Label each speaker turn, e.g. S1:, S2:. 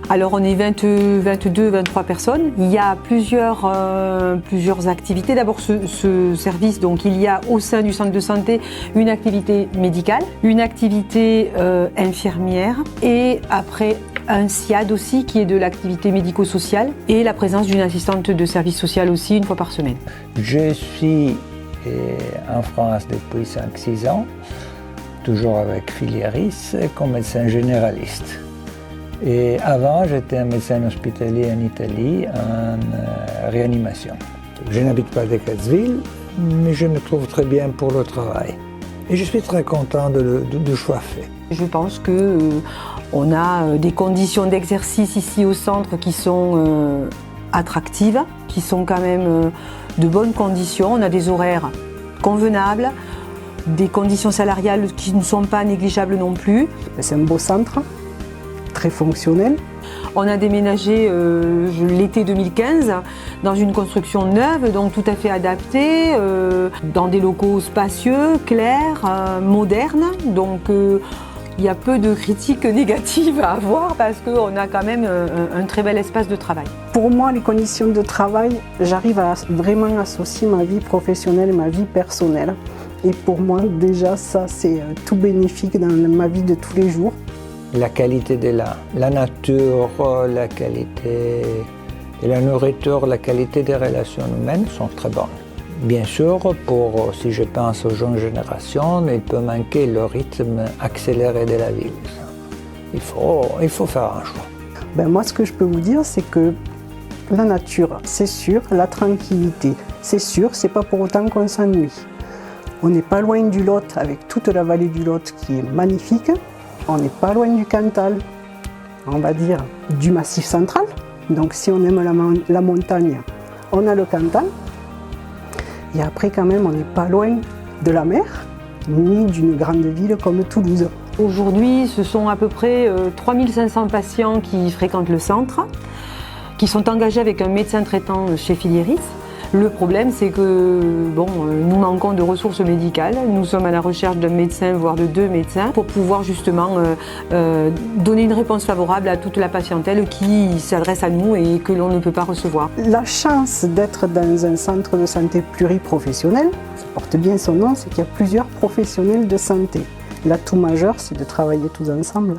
S1: Alors on est 22-23 personnes. Il y a plusieurs activités. D'abord ce service, donc il y a au sein du centre de santé une activité médicale, une activité infirmière et après un SIAD aussi qui est de l'activité médico-sociale et la présence d'une assistante de service social aussi une fois par semaine.
S2: Je suis en France depuis 5-6 ans, toujours avec Filieris comme médecin généraliste. Et avant, j'étais un médecin hospitalier en Italie en réanimation. Je n'habite pas à Decazeville, mais je me trouve très bien pour le travail. Et je suis très content du choix fait.
S1: Je pense qu'on a des conditions d'exercice ici au centre qui sont attractives, qui sont quand même de bonnes conditions. On a des horaires convenables, des conditions salariales qui ne sont pas négligeables non plus.
S3: C'est un beau centre, très fonctionnel.
S1: On a déménagé l'été 2015 dans une construction neuve, donc tout à fait adaptée, dans des locaux spacieux, clairs, modernes. Donc il y a peu de critiques négatives à avoir parce qu'on a quand même un très bel espace de travail.
S3: Pour moi, les conditions de travail, j'arrive à vraiment associer ma vie professionnelle et ma vie personnelle. Et pour moi, déjà, ça, c'est tout bénéfique dans ma vie de tous les jours.
S2: La qualité de la nature, la qualité de la nourriture, la qualité des relations humaines sont très bonnes. Bien sûr, si je pense aux jeunes générations, il peut manquer le rythme accéléré de la ville. Il faut faire un choix.
S3: Moi, ce que je peux vous dire, c'est que la nature, c'est sûr, la tranquillité, c'est sûr, c'est pas pour autant qu'on s'ennuie. On n'est pas loin du Lot, avec toute la vallée du Lot qui est magnifique. On n'est pas loin du Cantal, on va dire du Massif central. Donc si on aime la montagne, on a le Cantal. Et après quand même, on n'est pas loin de la mer, ni d'une grande ville comme Toulouse.
S1: Aujourd'hui, ce sont à peu près 3500 patients qui fréquentent le centre, qui sont engagés avec un médecin traitant chez Filieris. Le problème, c'est que nous manquons de ressources médicales. Nous sommes à la recherche d'un médecin, voire de 2 médecins, pour pouvoir justement donner une réponse favorable à toute la patientèle qui s'adresse à nous et que l'on ne peut pas recevoir.
S3: La chance d'être dans un centre de santé pluriprofessionnel, ça porte bien son nom, c'est qu'il y a plusieurs professionnels de santé. L'atout majeur, c'est de travailler tous ensemble.